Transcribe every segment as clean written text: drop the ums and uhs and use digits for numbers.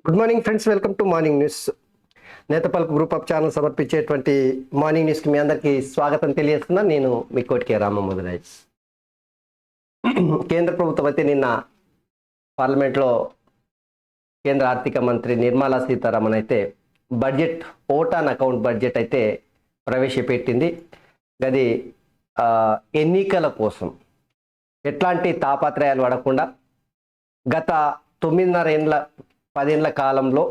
Good morning friends, welcome to morning news. నేతపల్కు group of channel సమర్పించేటువంటి morning న్యూస్కి మీ అందరికీ స్వాగతం తెలియజేస్తున్నాను. నేను మీ కోటికే రామమోదరాజ్. కేంద్ర ప్రభుత్వం అయితే నిన్న పార్లమెంట్లో కేంద్ర ఆర్థిక మంత్రి నిర్మలా సీతారామన్ అయితే బడ్జెట్ ఓటాన్ అకౌంట్ బడ్జెట్ అయితే ప్రవేశపెట్టింది. అది ఎన్నికల కోసం ఎట్లాంటి తాపత్రయాలు పడకుండా గత 9.5 ఏళ్ల కాలంలో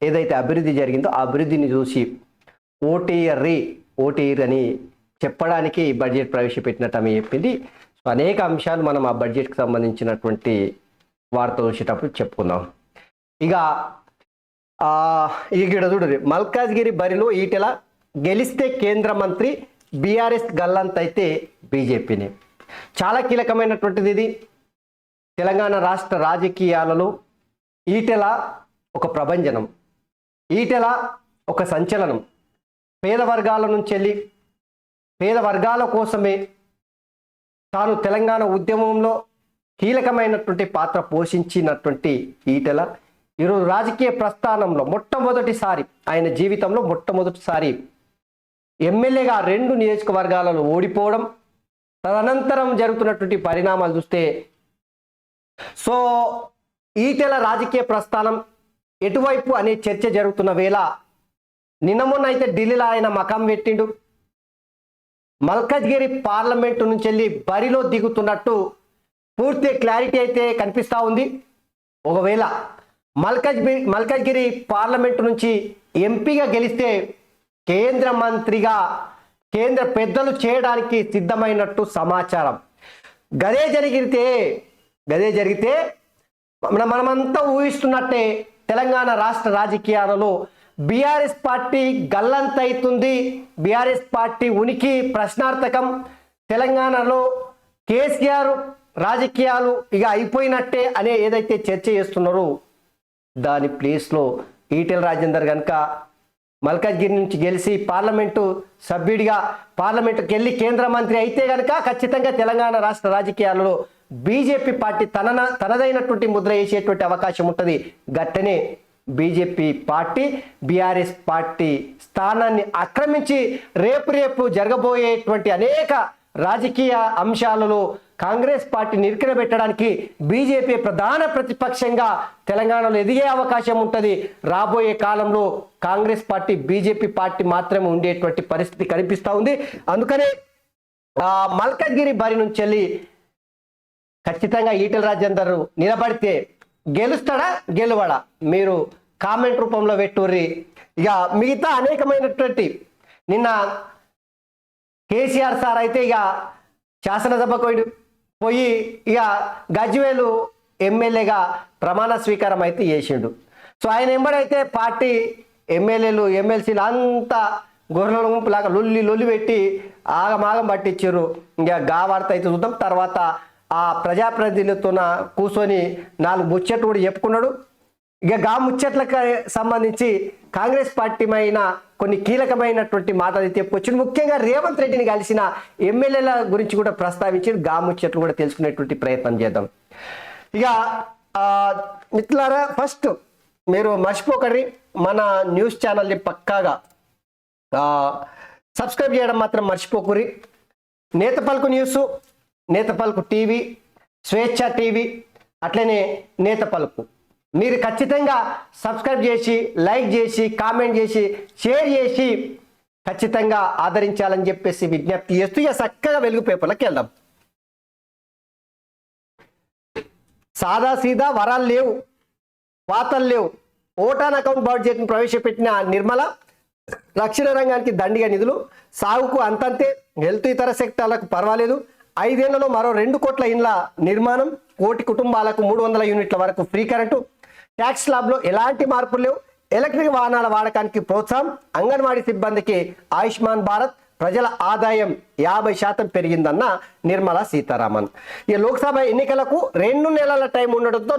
ఏదైతే అభివృద్ధి జరిగిందో ఆ అభివృద్ధిని చూసి ఓటీఆర్ అని చెప్పడానికి బడ్జెట్ ప్రవేశపెట్టినట్టు ఆమె చెప్పింది. సో అనేక అంశాలు మనం ఆ బడ్జెట్కి సంబంధించినటువంటి వార్త వచ్చేటప్పుడు చెప్పుకుందాం. ఇక ఇక్కడ చూడండి, మల్కాజ్గిరి బరిలో ఈటెల గెలిస్తే కేంద్ర మంత్రి, బీఆర్ఎస్ గల్లంత్ అయితే బీజేపీని. చాలా కీలకమైనటువంటిది ఇది. తెలంగాణ రాష్ట్ర రాజకీయాలలో ఈటెల ఒక ప్రభంజనం, ఈటెల ఒక సంచలనం. పేద వర్గాల నుంచి వెళ్ళి పేద వర్గాల కోసమే తాను తెలంగాణ ఉద్యమంలో కీలకమైనటువంటి పాత్ర పోషించినటువంటి ఈటెల ఈరోజు రాజకీయ ప్రస్థానంలో మొట్టమొదటిసారి, ఆయన జీవితంలో మొట్టమొదటిసారి ఎమ్మెల్యేగా 2 నియోజకవర్గాలలో ఓడిపోవడం, తదనంతరం జరుగుతున్నటువంటి పరిణామాలు చూస్తే సో ఈటెల రాజకీయ ప్రస్థానం ఎటువైపు అనే చర్చ జరుగుతున్న వేళ నిన్న మొన్న అయితే ఢిల్లీలో ఆయన మకాం పెట్టిండు. మల్కాజ్గిరి పార్లమెంటు నుంచి వెళ్ళి బరిలో దిగుతున్నట్టు పూర్తి క్లారిటీ అయితే కనిపిస్తూ ఉంది. ఒకవేళ మల్కాజ్గిరి పార్లమెంటు నుంచి ఎంపీగా గెలిస్తే కేంద్ర మంత్రిగా కేంద్ర పెద్దలు చేయడానికి సిద్ధమైనట్టు సమాచారం. గదే జరిగితే మనమంతా ఊహిస్తున్నట్టే తెలంగాణ రాష్ట్ర రాజకీయాలలో బీఆర్ఎస్ పార్టీ గల్లంతైతుంది, బీఆర్ఎస్ పార్టీ ఉనికి ప్రశ్నార్థకం. తెలంగాణలో కేసీఆర్ రాజకీయాలు ఇక అయిపోయినట్టే అనే ఏదైతే చర్చ చేస్తున్నారో దాని ప్లేస్లో ఈటెల రాజేందర్ కనుక మల్కాజ్గిరి నుంచి గెలిచి పార్లమెంటు సభ్యుడిగా పార్లమెంటుకి వెళ్ళి కేంద్ర మంత్రి అయితే కనుక ఖచ్చితంగా తెలంగాణ రాష్ట్ర రాజకీయాలలో బీజేపీ పార్టీ తనదైనటువంటి ముద్ర వేసేటువంటి అవకాశం ఉంటుంది. గట్టనే బీజేపీ పార్టీ బీఆర్ఎస్ పార్టీ స్థానాన్ని ఆక్రమించి రేపు జరగబోయేటువంటి అనేక రాజకీయ అంశాలలో కాంగ్రెస్ పార్టీ నిరికినబెట్టడానికి బీజేపీ ప్రధాన ప్రతిపక్షంగా తెలంగాణలో ఎదిగే అవకాశం ఉంటుంది. రాబోయే కాలంలో కాంగ్రెస్ పార్టీ బీజేపీ పార్టీ మాత్రమే ఉండేటువంటి పరిస్థితి కనిపిస్తూ ఉంది. అందుకనే మల్కాజ్గిరి బరి నుంచి వెళ్ళి ఖచ్చితంగా ఈటెల రాజేందర్ నిలబడితే గెలుస్తాడా గెలువడా మీరు కామెంట్ రూపంలో పెట్టుర్రి. ఇక మిగతా అనేకమైనటువంటి నిన్న కేసీఆర్ సార్ అయితే ఇక శాసనసభకు పోయి ఇక గజ్వేలు ఎమ్మెల్యేగా ప్రమాణ స్వీకారం అయితే చేసిండు. సో ఆయన ఎంబడైతే పార్టీ ఎమ్మెల్యేలు ఎమ్మెల్సీలు అంతా గొర్రెల గుంపులాగా లొల్లి పెట్టి ఆగమాగం పట్టించారు. ఇంకా గా వార్త అయితే చూద్దాం. తర్వాత ఆ ప్రజాప్రతినిధులతో కూర్చొని 4 ముచ్చట్లు కూడా చెప్పుకున్నాడు. ఇక గా ముచ్చట్లకు సంబంధించి కాంగ్రెస్ పార్టీ పైన కొన్ని కీలకమైనటువంటి మాటలు అయితే చెప్పుకొచ్చాడు. ముఖ్యంగా రేవంత్ రెడ్డిని కలిసిన ఎమ్మెల్యేల గురించి కూడా ప్రస్తావించాడు. గా ముచ్చట్లు కూడా తెలుసుకునేటువంటి ప్రయత్నం చేద్దాం. ఇక మిత్రులారా, ఫస్ట్ మీరు మర్చిపోకండి, మన న్యూస్ ఛానల్ని పక్కాగా సబ్స్క్రైబ్ చేయడం మాత్రం మర్చిపోకూరి. నేతపల్కు న్యూస్, నేతపల్కు టీవీ, స్వేచ్ఛ టీవీ, అట్లనే నేతపల్కు మీరు ఖచ్చితంగా సబ్స్క్రైబ్ చేసి, లైక్ చేసి, కామెంట్ చేసి, షేర్ చేసి ఖచ్చితంగా ఆదరించాలని చెప్పేసి విజ్ఞప్తి చేస్తూ ఇక చక్కగా వెలుగు పేపర్లకు వెళ్దాం. సాదా సీదా వరాలు లేవు, వార్తలు లేవు. ఓటాన్ అకౌంట్ బడ్జెట్ను ప్రవేశపెట్టిన నిర్మల రక్షణ రంగానికి దండిగా నిధులు, సాగుకు అంతంతే, హెల్త్ ఇతర సెక్టార్లకు పర్వాలేదు. 5 ఏళ్లలో మరో 2 కోట్ల ఇండ్ల నిర్మాణం, 1 కోటి కుటుంబాలకు 300 యూనిట్ల వరకు ఫ్రీ కరెంటు, ట్యాక్స్ స్లాబ్లో ఎలాంటి మార్పులు లేవు, ఎలక్ట్రిక్ వాహనాల వాడకానికి ప్రోత్సాహం, అంగన్వాడీ సిబ్బందికి ఆయుష్మాన్ భారత్, ప్రజల ఆదాయం 50% పెరిగిందన్న నిర్మలా సీతారామన్. ఈ లోక్సభ ఎన్నికలకు 2 నెలల టైం ఉండడంతో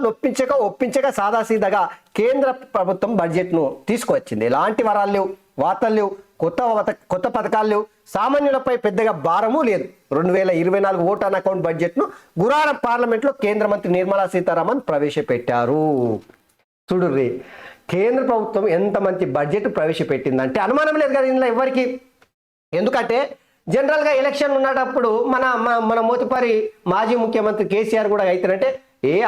ఒప్పించక సాదాసీదాగా కేంద్ర ప్రభుత్వం బడ్జెట్ను తీసుకువచ్చింది. ఎలాంటి వరాలు లేవు, వార్తలు లేవు, కొత్త పథకాలు లేవు, సామాన్యులపై పెద్దగా భారము లేదు. 2024 ఓటాన్ అకౌంట్ బడ్జెట్ను గురువారం పార్లమెంట్లో కేంద్ర మంత్రి నిర్మలా సీతారామన్ ప్రవేశపెట్టారు. చూడుర్రి, కేంద్ర ప్రభుత్వం ఎంత మంచి బడ్జెట్ ప్రవేశపెట్టిందంటే అనుమానం లేదు కదా ఇందులో ఎవరికి. ఎందుకంటే జనరల్గా ఎలక్షన్ ఉన్నప్పుడు మన మోతుపరి మాజీ ముఖ్యమంత్రి కేసీఆర్ కూడా అవుతారంటే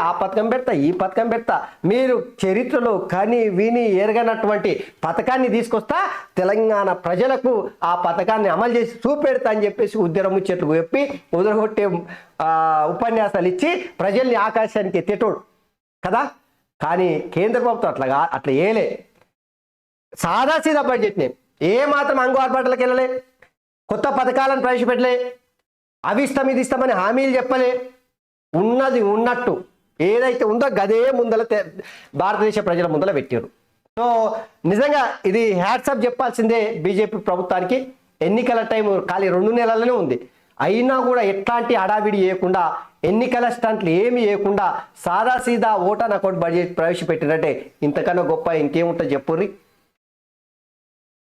ఆ పథకం పెడతా ఈ పథకం పెడతా, మీరు చరిత్రలో కని విని ఎరగనటువంటి పథకాన్ని తీసుకొస్తా, తెలంగాణ ప్రజలకు ఆ పథకాన్ని అమలు చేసి చూపెడతా అని చెప్పేసి ఉద్యమ ముచ్చట్లు చెప్పి ఉదరగొట్టే ఉపన్యాసాలు ఇచ్చి ప్రజల్ని ఆకాశానికి ఎత్తేటోడు కదా. కానీ కేంద్ర ప్రభుత్వం అట్లా ఏలే, సాదాసీదా బడ్జెట్ని ఏ మాత్రం అంగు ఆర్పాట్లకు వెళ్ళలే, కొత్త పథకాలను ప్రవేశపెట్టలే, అవి ఇస్తాం ఇది ఇస్తామని హామీలు చెప్పలే. ఉన్నది ఉన్నట్టు ఏదైతే ఉందో గదే ముందల భారతదేశ ప్రజల ముందల పెట్టారు. సో నిజంగా ఇది హ్యాట్సప్ చెప్పాల్సిందే బీజేపీ ప్రభుత్వానికి. ఎన్నికల టైం ఖాళీ 2 నెలలనే ఉంది, అయినా కూడా ఎట్లాంటి అడావిడి చేయకుండా, ఎన్నికల స్టంట్లు ఏమి చేయకుండా సాదాసీదా ఓటాన్ అకౌంట్ బడ్జెట్ ప్రవేశపెట్టినట్టే ఇంతకన్నా గొప్ప ఇంకేముంటుంది చెప్పుర్రి.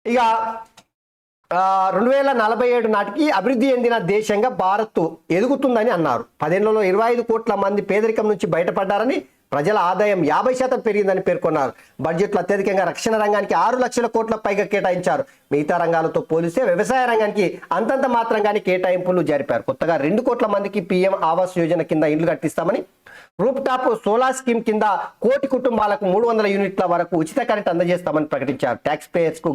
ఇక 2047 నాటికి అభివృద్ధి చెందిన దేశంగా భారత్ ఎదుగుతుందని అన్నారు. 10 ఏళ్లలో 25 కోట్ల మంది పేదరికం నుంచి బయటపడ్డారని, ప్రజల ఆదాయం 50% పెరిగిందని పేర్కొన్నారు. బడ్జెట్లో అత్యధికంగా రక్షణ రంగానికి 6 లక్షల కోట్ల పైగా కేటాయించారు. మిగతా రంగాలతో పోలిస్తే వ్యవసాయ రంగానికి అంతంత మాత్రంగానే కేటాయింపులు జరిపారు. కొత్తగా 2 కోట్ల మందికి పీఎం ఆవాస్ యోజన కింద ఇళ్లు కట్టిస్తామని, రూప్ టాప్ సోలార్ స్కీమ్ కింద 1 కోటి కుటుంబాలకు 300 యూనిట్ల వరకు ఉచిత కరెంట్ అందజేస్తామని ప్రకటించారు. ట్యాక్స్ పేయర్స్ కు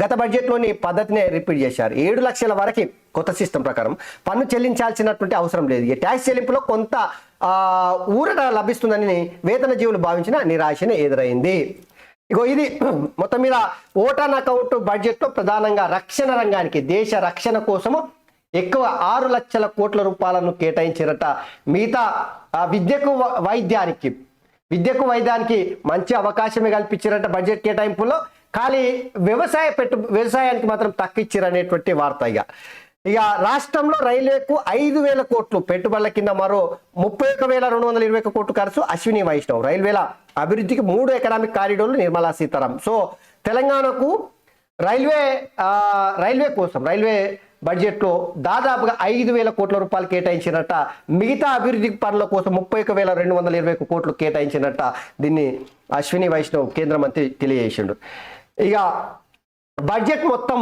గత బడ్జెట్లోని పద్ధతినే రిపీట్ చేశారు. 7 లక్షల వరకు కొత్త సిస్టమ్ ప్రకారం పన్ను చెల్లించాల్సినటువంటి అవసరం లేదు. ఈ ట్యాక్స్ చెల్లింపులో కొంత ఊరట లభిస్తుందని వేతన జీవులు భావించిన నిరాశనే ఎదురైంది. ఇది మొత్తం మీద ఓటాన్ అకౌంట్ బడ్జెట్లో ప్రధానంగా రక్షణ రంగానికి, దేశ రక్షణ కోసము ఎక్కువ 6 లక్షల కోట్ల రూపాయలను కేటాయించారట. మిగతా విద్యకు వైద్యానికి మంచి అవకాశమే కల్పించారట బడ్జెట్ కేటాయింపులో. ఖాళీ వ్యవసాయానికి మాత్రం తక్కువ ఇచ్చారనేటువంటి వార్త. ఇక రాష్ట్రంలో రైల్వేకు 5,000 కోట్లు పెట్టుబడుల కింద మరో 31,221 కోట్లు ఖర్చు. అశ్విని వైష్ణవ్ రైల్వేల అభివృద్ధికి 3 ఎకనామిక్ కారిడోర్లు నిర్మలా సీతారామన్. సో తెలంగాణకు రైల్వే బడ్జెట్లో దాదాపుగా 5,000 కోట్ల రూపాయలు కేటాయించినట్ట. మిగతా అభివృద్ధి పనుల కోసం 31,221 కోట్లు కేటాయించినట్ట. దీన్ని అశ్విని వైష్ణవ్ కేంద్ర మంత్రి తెలియజేసిండు. ఇక బడ్జెట్ మొత్తం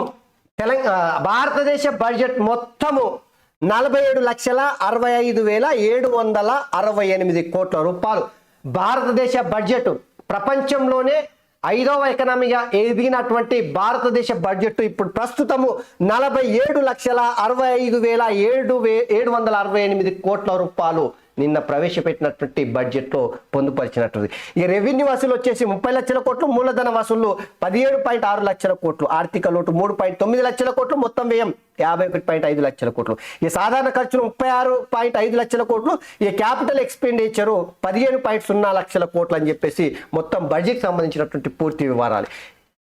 భారతదేశ బడ్జెట్ మొత్తము 47,65,768 కోట్ల రూపాయలు. భారతదేశ బడ్జెట్ ప్రపంచంలోనే 5వ ఎకనామీగా ఎదిగినటువంటి భారతదేశ బడ్జెట్ ఇప్పుడు ప్రస్తుతము 47,65,768 కోట్ల రూపాయలు నిన్న ప్రవేశపెట్టినటువంటి బడ్జెట్లో పొందుపరిచినట్టుంది. ఈ రెవెన్యూ వసూలు వచ్చేసి 30 లక్షల కోట్లు, మూలధన వసూళ్లు 17.6 లక్షల కోట్లు, ఆర్థిక లోటు 3.9 లక్షల కోట్లు, మొత్తం వ్యయం 51.5 లక్షల కోట్లు. ఈ సాధారణ ఖర్చులు 36.5 లక్షల కోట్లు, ఈ క్యాపిటల్ ఎక్స్పెండిచరు 15.0 లక్షల కోట్లు అని చెప్పేసి మొత్తం బడ్జెట్ సంబంధించినటువంటి పూర్తి వివరాలు.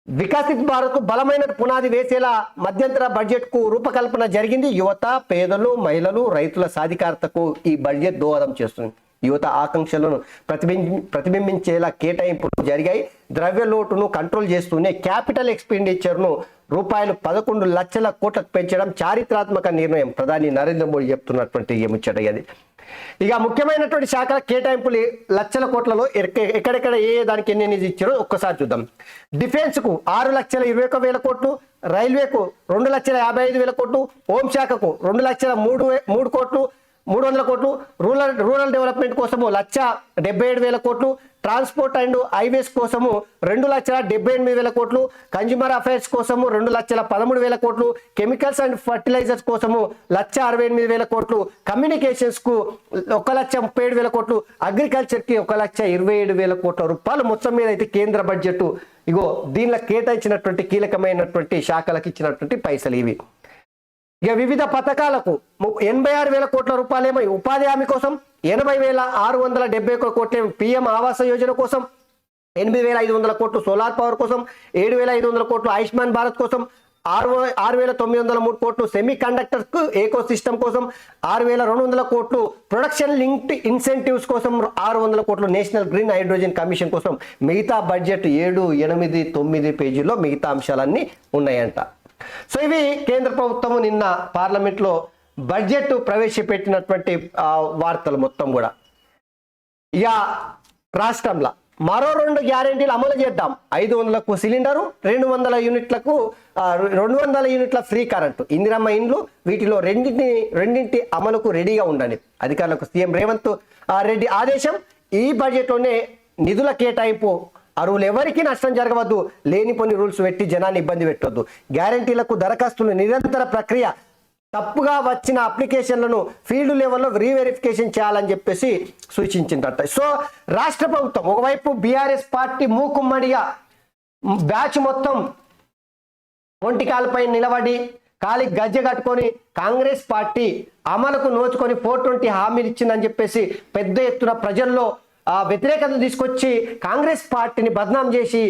వికసిత్ భారత్ బలమైన పునాది వేసేలా మధ్యంతర బడ్జెట్ కు రూపకల్పన జరిగింది. యువత, పేదలు, మహిళలు, రైతుల సాధికారతకు ఈ బడ్జెట్ దోహదం చేస్తుంది. యువత ఆకాంక్షలను ప్రతిబింబించేలా కేటాయింపులు జరిగాయి. ద్రవ్య లోటును కంట్రోల్ చేస్తూనే క్యాపిటల్ ఎక్స్పెండిచర్ను ₹11 లక్షల కోట్లకు పెంచడం చారిత్రాత్మక నిర్ణయం. ప్రధాని నరేంద్ర మోడీ చెప్తున్నటువంటి ముచ్చట అది. ఇక ముఖ్యమైనటువంటి శాఖల కేటాయింపులు లక్షల కోట్లలో ఎక్కడెక్కడ ఏ దానికి ఎన్ని ఇచ్చారో ఒక్కసారి చూద్దాం. డిఫెన్స్ కు 6,21,000 కోట్లు, రైల్వేకు 2,55,000 కోట్లు, హోంశాఖకు 2,03,000 కోట్లు, 300 కోట్లు, రూరల్ డెవలప్మెంట్ కోసము 1,77,000 కోట్లు, ట్రాన్స్పోర్ట్ అండ్ హైవేస్ కోసము 2,78,000 కోట్లు, కన్జ్యూమర్ అఫైర్స్ కోసము 2,13,000 కోట్లు, కెమికల్స్ అండ్ ఫర్టిలైజర్స్ కోసము 1,68,000 కోట్లు, కమ్యూనికేషన్స్ కు 1,37,000 కోట్లు, అగ్రికల్చర్ కి 1,27,000 కోట్ల రూపాయలు మొత్తం మీద అయితే కేంద్ర బడ్జెట్ దీనిలో కేటాయించినటువంటి కీలకమైనటువంటి శాఖలకు ఇచ్చినటువంటి పైసలు ఇవి. ఇక వివిధ పథకాలకు 86,000 కోట్ల రూపాయలేమో ఉపాధి హామీ కోసం, 80,671 కోట్ల పీఎం ఆవాస యోజన కోసం, 8,500 కోట్లు సోలార్ పవర్ కోసం, 7,500 కోట్లు ఆయుష్మాన్ భారత్ కోసం, 6,903 కోట్లు సెమీ కండక్టర్ ఏకో సిస్టమ్ కోసం, 6,200 కోట్లు ప్రొడక్షన్ లింక్డ్ ఇన్సెంటివ్స్ కోసం, 600 కోట్లు నేషనల్ గ్రీన్ హైడ్రోజన్ కమిషన్ కోసం. మిగతా బడ్జెట్ 7, 8, 9 పేజీల్లో మిగతా అంశాలన్నీ ఉన్నాయంట. సో ఇవి కేంద్ర ప్రభుత్వము నిన్న పార్లమెంట్లో బడ్జెట్ ప్రవేశపెట్టినటువంటి వార్తలు మొత్తం కూడా. ఇక మరో 2 గ్యారెంటీలు అమలు చేద్దాం. 500లకు సిలిండరు, 200 యూనిట్లకు 200 యూనిట్ల ఫ్రీ కరెంటు, ఇందిరమ్మ ఇండ్లు, వీటిలో రెండింటి అమలుకు రెడీగా ఉండండి. అధికారులకు సీఎం రేవంత్ రెడ్డి ఆదేశం. ఈ బడ్జెట్లోనే నిధుల కేటాయింపు. అరువులు ఎవరికి నష్టం జరగవద్దు, లేనిపోని రూల్స్ పెట్టి జనాన్ని ఇబ్బంది పెట్టవద్దు. గ్యారెంటీలకు దరఖాస్తులు నిరంతర ప్రక్రియ. తప్పుగా వచ్చిన అప్లికేషన్లను ఫీల్డ్ లెవెల్లో రీవెరిఫికేషన్ చేయాలని చెప్పేసి సూచించిందట. సో రాష్ట్ర ప్రభుత్వం ఒకవైపు బీఆర్ఎస్ పార్టీ మూకుమ్మడిగా బ్యాచ్ మొత్తం ఒంటికాలపై నిలబడి కాలి గజ్జె కట్టుకొని కాంగ్రెస్ పార్టీ అమలుకు నోచుకొని 420 హామీలు ఇచ్చిందని చెప్పేసి పెద్ద ఎత్తున ప్రజల్లో వ్యతిరేకత తీసుకొచ్చి కాంగ్రెస్ పార్టీని బదనాం చేసి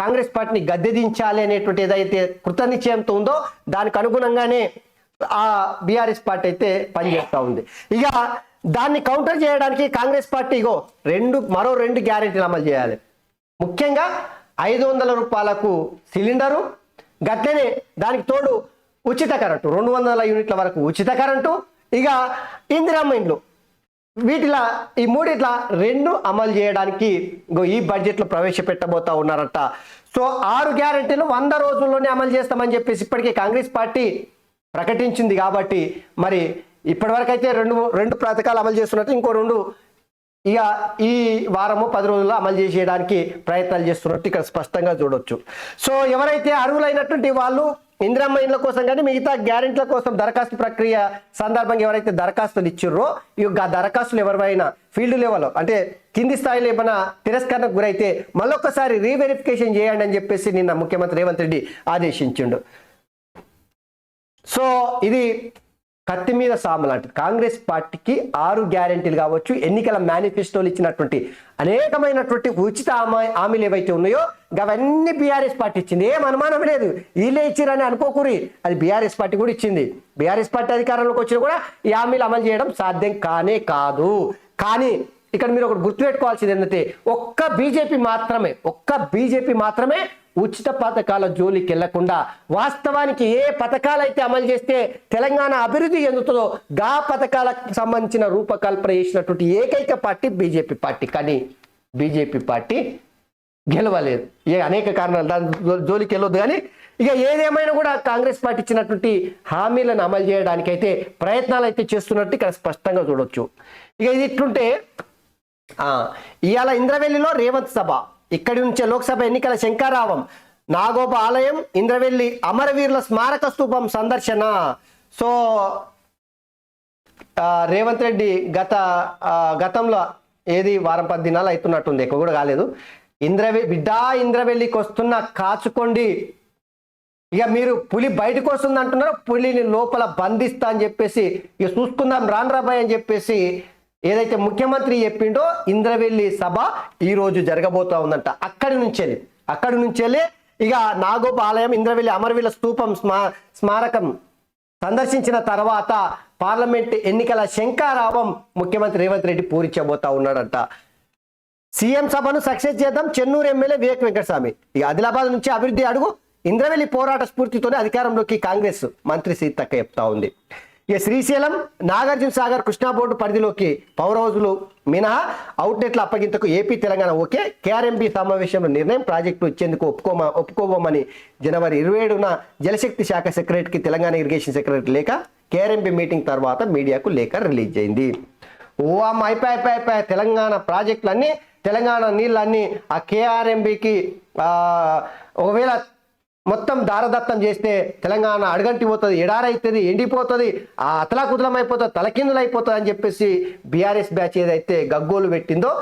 కాంగ్రెస్ పార్టీని గద్దెదించాలి అనేటువంటి ఏదైతే కృతనిశ్చయంతో ఉందో దానికి అనుగుణంగానే బీఆర్ఎస్ పార్టీ అయితే పనిచేస్తూ ఉంది. ఇక దాన్ని కౌంటర్ చేయడానికి కాంగ్రెస్ పార్టీ మరో 2 గ్యారెంటీలు అమలు చేయాలి. ముఖ్యంగా 500 రూపాయలకు సిలిండరు, గట్లనే దానికి తోడు ఉచిత కరెంటు, 200 యూనిట్ల వరకు ఉచిత కరెంటు, ఇక ఇందిరమ్మ ఇండ్లు. ఈ 2 అమలు చేయడానికి ఈ బడ్జెట్లో ప్రవేశపెట్టబోతా ఉన్నారట. సో 6 గ్యారెంటీలు 100 రోజుల్లోనే అమలు చేస్తామని చెప్పేసి ఇప్పటికే కాంగ్రెస్ పార్టీ ప్రకటించింది. కాబట్టి మరి ఇప్పటివరకు అయితే 2 పథకాలు అమలు చేస్తున్నట్టు ఇంకో 2 ఇక ఈ వారము 10 రోజుల్లో అమలు చేసేయడానికి ప్రయత్నాలు చేస్తున్నట్టు ఇక్కడ స్పష్టంగా చూడొచ్చు. సో ఎవరైతే అర్హులైనటువంటి వాళ్ళు ఇందిరమ్మ ఇండ్ల కోసం కానీ మిగతా గ్యారెంటీల కోసం దరఖాస్తు ప్రక్రియ సందర్భంగా ఎవరైతే దరఖాస్తులు ఇచ్చిర్రో ఇక దరఖాస్తులు ఎవరైనా ఫీల్డ్ లెవెల్లో అంటే కింది స్థాయిలో ఏమైనా తిరస్కరణకు గురైతే మళ్ళొక్కసారి రీవెరిఫికేషన్ చేయండి అని చెప్పేసి నిన్న ముఖ్యమంత్రి రేవంత్ రెడ్డి ఆదేశించిండు. సో ఇది కత్తి మీద సాము లాంటిది. కాంగ్రెస్ పార్టీకి 6 గ్యారెంటీలు కావచ్చు, ఎన్నికల మేనిఫెస్టోలు ఇచ్చినటువంటి అనేకమైనటువంటి ఉచిత హామీలు ఏవైతే ఉన్నాయో అవన్నీ బీఆర్ఎస్ పార్టీ ఇచ్చింది. ఏం అనుమానం లేదు, వీళ్ళే ఇచ్చిరని అనుకోకూరి, అది బీఆర్ఎస్ పార్టీ కూడా ఇచ్చింది. బీఆర్ఎస్ పార్టీ అధికారంలోకి వచ్చినా కూడా ఈ హామీలు అమలు చేయడం సాధ్యం కాదు. కానీ ఇక్కడ మీరు ఒకటి గుర్తుపెట్టుకోవాల్సింది ఏంటంటే ఒక్క బీజేపీ మాత్రమే ఉచిత పథకాల జోలికి వెళ్లకుండా వాస్తవానికి ఏ పథకాలైతే అమలు చేస్తే తెలంగాణ అభివృద్ధి చెందుతుందో గా పథకాలకు సంబంధించిన రూపకల్పన చేసినటువంటి ఏకైక పార్టీ బీజేపీ పార్టీ. కానీ బీజేపీ పార్టీ గెలవలేదు. అనేక కారణాలు, దాని జోలికి వెళ్ళొద్దు. కానీ ఇక ఏదేమైనా కూడా కాంగ్రెస్ పార్టీ ఇచ్చినటువంటి హామీలను అమలు చేయడానికి అయితే ప్రయత్నాలు అయితే చేస్తున్నట్టు ఇక్కడ స్పష్టంగా చూడొచ్చు. ఇక ఇది ఇట్లుంటే ఇవాళ ఇంద్రవెల్లిలో రేవంత్ సభ, ఇక్కడి నుంచే లోక్సభ ఎన్నికల శంఖారావం, నాగోబ ఆలయం, ఇంద్రవెల్లి అమరవీరుల స్మారక స్తూపం సందర్శన. సో రేవంత్ రెడ్డి గతంలో వారం 10 దినాలు అవుతున్నట్టుంది, ఎక్కువ కూడా కాలేదు. ఇంద్రవెల్లికి వస్తున్న కాచుకోండి, ఇక మీరు పులి బయటకు వస్తుంది అంటున్నారు, పులిని లోపల బంధిస్తా అని చెప్పేసి ఇక చూసుకుందాం రాన్రాబాయ్ అని చెప్పేసి ఏదైతే ముఖ్యమంత్రి చెప్పిండో ఇంద్రవెల్లి సభ ఈ రోజు జరగబోతా ఉందంట. అక్కడి నుంచెల్లి ఇక నాగోప ఆలయం, ఇంద్రవెల్లి అమరవీరుల స్తూపం స్మారకం సందర్శించిన తర్వాత పార్లమెంట్ ఎన్నికల శంఖారావం ముఖ్యమంత్రి రేవంత్ రెడ్డి పూరించబోతా ఉన్నాడంట. సీఎం సభను సక్సెస్ చేద్దాం, చెన్నూరు ఎమ్మెల్యే వివేక్ వెంకటస్వామి. ఇక ఆదిలాబాద్ నుంచి అభివృద్ధి అడుగు, ఇంద్రవెల్లి పోరాట స్ఫూర్తితోనే అధికారంలోకి కాంగ్రెస్, మంత్రి సీతక్క చెప్తా ఉంది. ఇక శ్రీశైలం, నాగార్జున సాగర్, కృష్ణా బోర్డు పరిధిలోకి పవర్ హౌజులు మినహా అవుట్లెట్ల అప్పగింతకు ఏపీ తెలంగాణ ఓకే. కేఆర్ఎంబీ సమావేశంలో నిర్ణయం, ప్రాజెక్టు ఇచ్చేందుకు ఒప్పుకోబోమని జనవరి 27న జలశక్తి శాఖ సెక్రటరీకి తెలంగాణ ఇరిగేషన్ సెక్రటరీ లేఖ. కేఆర్ఎంబీ మీటింగ్ తర్వాత మీడియాకు లేఖ రిలీజ్ అయింది. అయిపోయి తెలంగాణ ప్రాజెక్టులన్నీ, తెలంగాణ నీళ్ళన్నీ ఆ కేఆర్ఎంబీకి ఒకవేళ మొత్తం దారదత్తం చేస్తే తెలంగాణ అడగంటి పోతుంది, ఎడారైతుంది, ఎండిపోతుంది, అతలాకుతలం అయిపోతుంది, తలకిందులు అయిపోతుంది అని చెప్పేసి బీఆర్ఎస్ బ్యాచ్ ఏదైతే గగ్గోలు పెట్టిందో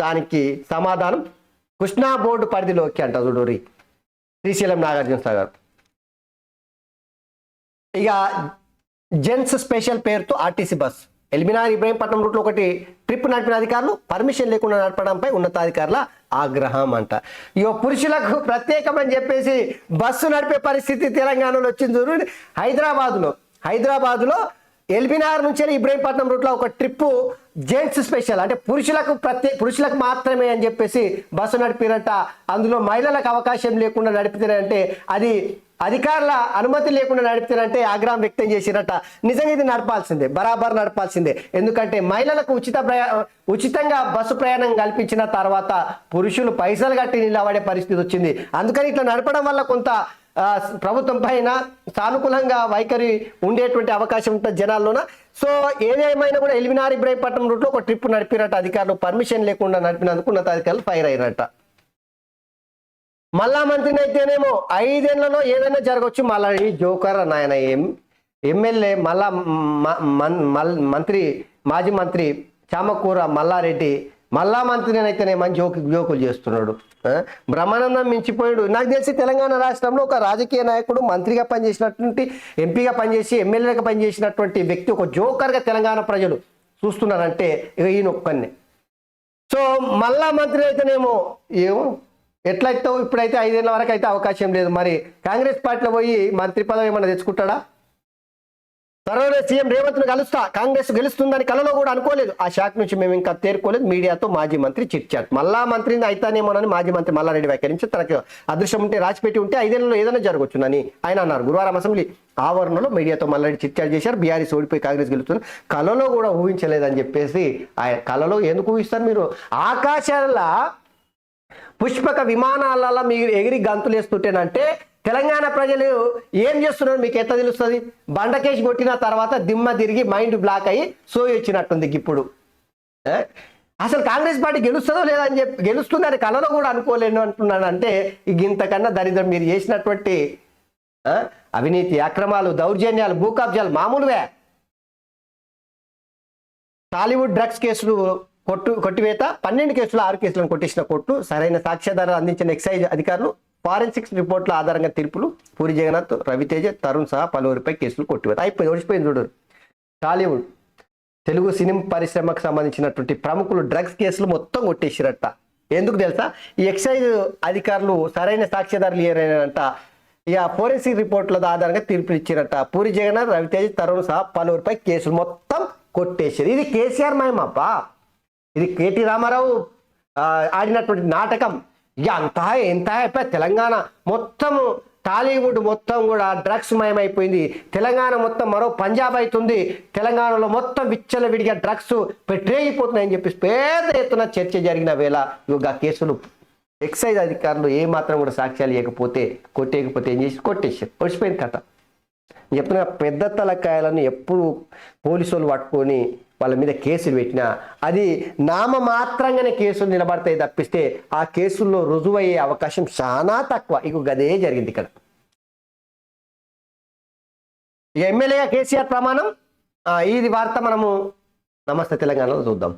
దానికి సమాధానం కృష్ణా బోర్డు పరిధిలోకి అంట చూడూరి శ్రీశైలం, నాగార్జున సాగర్. ఇక జెంట్స్ స్పెషల్ పేరుతో ఆర్టీసీ బస్ ఎల్బినార్ ఇబ్రహీంపట్నం రూట్లో ఒకటి ట్రిప్ నడిపిన అధికారులు పర్మిషన్ లేకుండా నడపడంపై ఉన్నతాధికారుల ఆగ్రహం అంట. ఇక పురుషులకు ప్రత్యేకమని చెప్పేసి బస్సు నడిపే పరిస్థితి తెలంగాణలో వచ్చింది. చూడండి, హైదరాబాద్లో ఎల్బినార్ నుంచి ఇబ్రహీంపట్నం రూట్లో ఒక ట్రిప్పు జెంట్స్ స్పెషల్ అంటే పురుషులకు మాత్రమే అని చెప్పేసి బస్సు నడిపిరట. అందులో మహిళలకు అవకాశం లేకుండా నడిపితే అది అధికారుల అనుమతి లేకుండా నడిపితే ఆగ్రహం వ్యక్తం చేసిరట. నిజంగా ఇది నడపాల్సిందే, బరాబర్ నడపాల్సిందే. ఎందుకంటే మహిళలకు ఉచితంగా బస్సు ప్రయాణం కల్పించిన తర్వాత పురుషులు పైసలు కట్టి నిలబడే పరిస్థితి వచ్చింది. అందుకని ఇట్లా నడపడం వల్ల కొంత ప్రభుత్వం పైన సానుకూలంగా వైఖరి ఉండేటువంటి అవకాశం ఉంటుంది జనాల్లోన. సో ఏదేమైనా కూడా ఎల్బీనగర్ ఇబ్రాహీంపట్నం రూట్లో ఒక ట్రిప్ నడిపిరట అధికారులు, పర్మిషన్ లేకుండా నడిపినందుకు ఉన్నతాధికారులు ఫైర్ అయ్యారట. మళ్ళా మంత్రిని అయితేనేమో 5 ఏళ్లలో ఏదైనా జరగవచ్చు. మళ్ళా ఈ జోకర్ నాయన ఎమ్మెల్యే మళ్ళా మంత్రి మాజీ మంత్రి చామకూర మల్లారెడ్డి మళ్ళా మంత్రిని అయితేనేమని జోకులు చేస్తున్నాడు. బ్రహ్మానందం మించిపోయాడు. నాకు తెలిసి తెలంగాణ రాష్ట్రంలో ఒక రాజకీయ నాయకుడు మంత్రిగా పనిచేసినటువంటి, ఎంపీగా పనిచేసి ఎమ్మెల్యేగా పనిచేసినటువంటి వ్యక్తి ఒక జోకర్గా తెలంగాణ ప్రజలు చూస్తున్నారంటే ఇక ఈయన ఒక్కనే. సో మళ్ళా మంత్రి అయితేనేమో ఏమో ఎట్లయితే ఇప్పుడైతే 5 ఏళ్ల వరకు అయితే అవకాశం లేదు. మరి కాంగ్రెస్ పార్టీలో పోయి మంత్రి పదవి ఏమన్నా తెచ్చుకుంటాడా? త్వరలో సీఎం రేవంత్ ను కలుస్తా, కాంగ్రెస్ గెలుస్తుందని కలలో కూడా అనుకోలేదు. ఆ షాక్ నుంచి మేము ఇంకా తేరుకోలేదు. మీడియాతో మాజీ మంత్రి చిట్ చాట్. మళ్ళా మంత్రిని అయితానేమోనని మాజీ మంత్రి మల్లారెడ్డి వ్యాఖ్యానించి తనకు అదృష్టం ఉంటే రాసిపెట్టి ఉంటే 5 ఏళ్లలో ఏదైనా జరగవచ్చునని ఆయన అన్నారు. గురువారం అసెంబ్లీ ఆవరణలో మీడియాతో మల్లారెడ్డి చిట్ చాట్ చేశారు. బీఆర్ఎస్ ఓడిపోయి కాంగ్రెస్ గెలుస్తుంది కలలో కూడా ఊహించలేదని చెప్పేసి ఆయన కలలో ఎందుకు ఊహిస్తారు మీరు? ఆకాశాల పుష్పక విమానాలలో మీరు ఎగిరి గంతులు వేస్తుంటేనంటే తెలంగాణ ప్రజలు ఏం చేస్తున్నారు మీకు ఎట్లా తెలుస్తుంది? బండకేసి కొట్టిన తర్వాత దిమ్మ తిరిగి మైండ్ బ్లాక్ అయ్యి సోయి వచ్చినట్టుంది ఇప్పుడు. అసలు కాంగ్రెస్ పార్టీ గెలుస్తుందో లేదని చెప్పి గెలుస్తుందని కలలో కూడా అనుకోలేను అంటున్నాను. అంటే ఇంతకన్నా దరిద్రం మీరు చేసినటువంటి అవినీతి, అక్రమాలు, దౌర్జన్యాలు, భూ కబ్జాలు మామూలువే. టాలీవుడ్ డ్రగ్స్ కేసులు కొట్టివేత, 12 కేసులు 6 కేసులను కొట్టేసిన కోర్టు, సరైన సాక్ష్యాధారాలు అందించిన ఎక్సైజ్ అధికారులు, ఫారెన్సిక్స్ రిపోర్ట్ల ఆధారంగా తీర్పులు, పూరి జగన్నాథ్, రవితేజ, తరుణ్ సహా పలువురిపై కేసులు కొట్టివేత. అయిపోయి ఓడిపోయింది చూడు. టాలీవుడ్ తెలుగు సినిమా పరిశ్రమకు సంబంధించినటువంటి ప్రముఖులు డ్రగ్స్ కేసులు మొత్తం కొట్టేసిరట. ఎందుకు తెలుసా? ఈ ఎక్సైజ్ అధికారులు సరైన సాక్ష్యాధారాలు ఇయ్యారంట. ఇక ఫోరెన్సిక్ రిపోర్ట్ల ఆధారంగా తీర్పులు ఇచ్చారట. పూరి జగన్నాథ్, రవితేజ, తరుణ్ సహా పలువురిపై కేసులు మొత్తం కొట్టేసారు. ఇది కేసీఆర్ మహిమప్పా. ఇది కేటీ రామారావు ఆడినటువంటి నాటకం. ఇక ఎంత అయిపోయి తెలంగాణ మొత్తము టాలీవుడ్ మొత్తం కూడా డ్రగ్స్ మయమైపోయింది. తెలంగాణ మొత్తం మరో పంజాబ్ అవుతుంది. తెలంగాణలో మొత్తం విచ్చలవిడిగా డ్రగ్స్ పెట్టేగిపోతున్నాయని చెప్పేసి పెద్ద ఎత్తున చర్చ జరిగిన వేళ ఇక కేసులు ఎక్సైజ్ అధికారులు ఏమాత్రం కూడా సాక్ష్యాలు ఇవ్వకపోతే కొట్టేయకపోతే ఏం చేసి కొట్టేసారు. వచ్చిపోయింది కథ. చెప్తున్నా పెద్ద తలకాయలను ఎప్పుడు పోలీసు వాళ్ళు పట్టుకొని వాళ్ళ మీద కేసులు పెట్టినా అది నామమాత్రంగానే కేసులు నిలబడతాయి తప్పిస్తే ఆ కేసుల్లో రుజువయ్యే అవకాశం చాలా తక్కువ. ఇక గదే జరిగింది ఇక్కడ. ఇక ఎమ్మెల్యేగా కేసీఆర్ ప్రమాణం. ఇది వార్త మనము నమస్తే తెలంగాణలో చూద్దాం.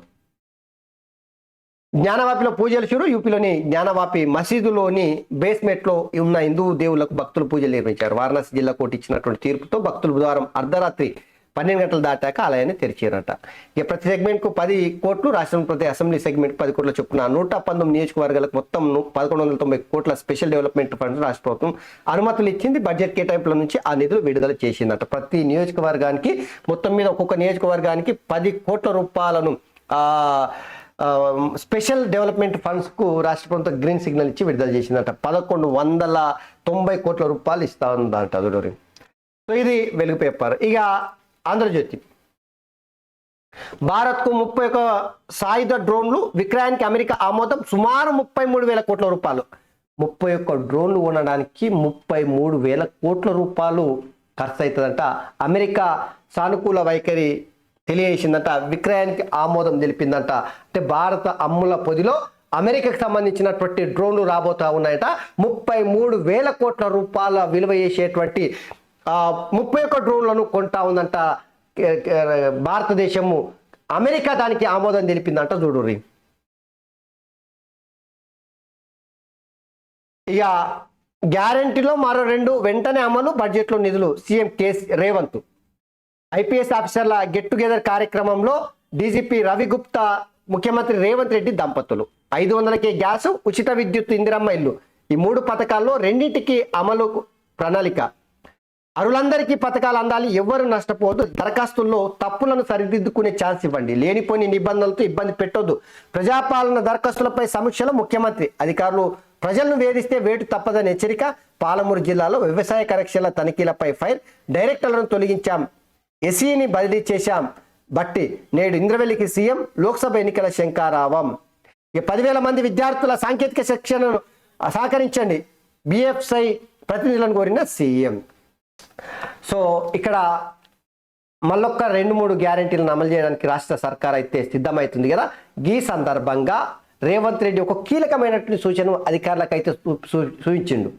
జ్ఞానవాపిలో పూజలు చూడు. యూపీలోని జ్ఞానవాపి మసీదులోని బేస్మెంట్లో ఉన్న హిందూ దేవులకు భక్తులు పూజలు నిర్వహించారు. వారణాసి జిల్లా కోర్టు ఇచ్చినటువంటి తీర్పుతో భక్తులు బుధవారం అర్ధరాత్రి 12 గంటలు దాటాక ఆలయాన్ని తెరిచారట. ఇక ప్రతి సెగ్మెంట్కు 10 కోట్లు, రాష్ట్రం ప్రతి అసెంబ్లీ సెగ్మెంట్ 10 కోట్ల చొప్పున 119 నియోజకవర్గాలకు మొత్తం 1190 కోట్ల స్పెషల్ డెవలప్మెంట్ ఫండ్ రాష్ట్ర ప్రభుత్వం అనుమతులు ఇచ్చింది. బడ్జెట్ కేటాయింపుల నుంచి ఆ నిధులు విడుదల చేసిందట. ప్రతి నియోజకవర్గానికి మొత్తం మీద ఒక్కొక్క నియోజకవర్గానికి 10 కోట్ల రూపాయలను స్పెషల్ డెవలప్మెంట్ ఫండ్స్ కు రాష్ట్ర ప్రభుత్వం గ్రీన్ సిగ్నల్ ఇచ్చి విడుదల చేసిందట. 1190 కోట్ల రూపాయలు ఇస్తా ఉందంట. అదుడోరి. సో ఇది వెలుగు పేపర్. ఇక ఆంధ్రజ్యోతి. భారత్కు 31 సాయుధ డ్రోన్లు విక్రయానికి అమెరికా ఆమోదం. సుమారు 33,000 కోట్ల రూపాయలు. 31 డ్రోన్లు కొనడానికి 33,000 కోట్ల రూపాయలు ఖర్చు అవుతుందంట. అమెరికా సానుకూల వైఖరి తెలియజేసిందంట. విక్రయానికి ఆమోదం తెలిపిందంట. అంటే భారత అమ్ముల పొదిలో అమెరికాకు సంబంధించినటువంటి డ్రోన్లు రాబోతా ఉన్నాయట. 33,000 కోట్ల రూపాయల విలువ చేసేటువంటి 31 డ్రోన్లను కొంటా ఉందంట భారతదేశము. అమెరికా దానికి ఆమోదం తెలిపిందంట. చూడుర్రి. ఇక గ్యారంటీలో మరో 2 వెంటనే అమలు, బడ్జెట్లో నిధులు. సీఎం రేవంత్. ఐపీఎస్ ఆఫీసర్ల గెట్ టుగెదర్ కార్యక్రమంలో డీజీపీ రవిగుప్తా, ముఖ్యమంత్రి రేవంత్ రెడ్డి దంపతులు. 500కే గ్యాస్, ఉచిత విద్యుత్, ఇందిరమ్మ ఇల్లు. ఈ 3 పథకాల్లో 2టికి అమలు ప్రణాళిక. అరులందరికీ పథకాలు అందాలి, ఎవరు నష్టపోవద్దు, దరఖాస్తుల్లో తప్పులను సరిదిద్దుకునే ఛాన్స్ ఇవ్వండి, లేనిపోని నిబంధనలతో ఇబ్బంది పెట్టొద్దు, ప్రజాపాలన దరఖాస్తులపై సమీక్షలో ముఖ్యమంత్రి, అధికారులు ప్రజలను వేధిస్తే వేటు తప్పదని హెచ్చరిక, పాలమూరు జిల్లాలో వ్యవసాయ కరెక్షన్ల తనిఖీలపై ఫైర్, డైరెక్టర్లను తొలగించాం, ఎస్ఈని బదిలీ చేశాం, బట్టి నేడు ఇంద్రవెల్లికి సీఎం, లోక్సభ ఎన్నికల శంకారావం. 10,000 మంది విద్యార్థుల సాంకేతిక శిక్షణను సహకరించండి, బిఎఫ్ఐ ప్రతినిధులను కోరిన సీఎం. సో ఇక్కడ మళ్ళొక్క 2-3 గ్యారెంటీలను అమలు చేయడానికి రాష్ట్ర సర్కార్ అయితే సిద్ధమవుతుంది కదా. ఈ సందర్భంగా రేవంత్ రెడ్డి ఒక కీలకమైనటువంటి సూచన అధికారులకు అయితే సూచించిండు.